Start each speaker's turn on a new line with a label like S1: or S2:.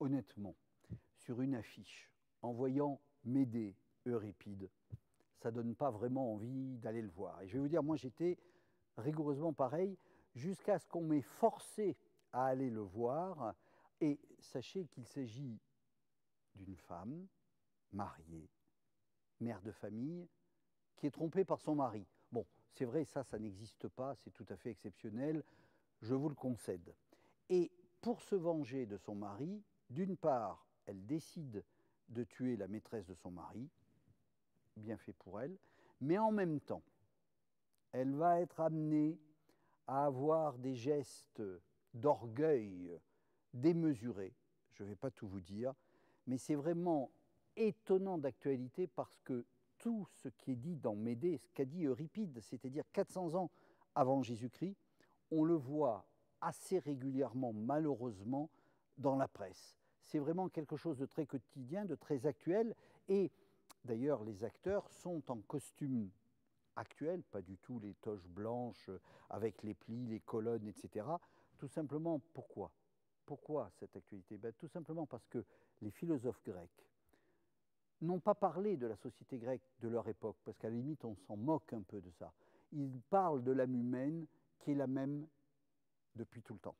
S1: honnêtement, sur une affiche, en voyant Médée, Euripide, ça ne donne pas vraiment envie d'aller le voir. Et je vais vous dire, moi j'étais rigoureusement pareil, jusqu'à ce qu'on m'ait forcé à aller le voir. Et sachez qu'il s'agit d'une femme mariée, mère de famille, qui est trompée par son mari. Bon, c'est vrai, ça n'existe pas, c'est tout à fait exceptionnel, je vous le concède. Et pour se venger de son mari, d'une part, elle décide de tuer la maîtresse de son mari, bien fait pour elle, mais en même temps, elle va être amenée à avoir des gestes d'orgueil démesurés. Je ne vais pas tout vous dire, mais c'est vraiment étonnant d'actualité parce que tout ce qui est dit dans Médée, ce qu'a dit Euripide, c'est-à-dire 400 ans avant Jésus-Christ, on le voit assez régulièrement, malheureusement, dans la presse. C'est vraiment quelque chose de très quotidien, de très actuel. Et d'ailleurs, les acteurs sont en costume actuel, pas du tout les toches blanches avec les plis, les colonnes, etc. Tout simplement, pourquoi? Pourquoi cette actualité? Tout simplement parce que les philosophes grecs n'ont pas parlé de la société grecque de leur époque, parce qu'à la limite, on s'en moque un peu de ça. Ils parlent de l'âme humaine qui est la même depuis tout le temps.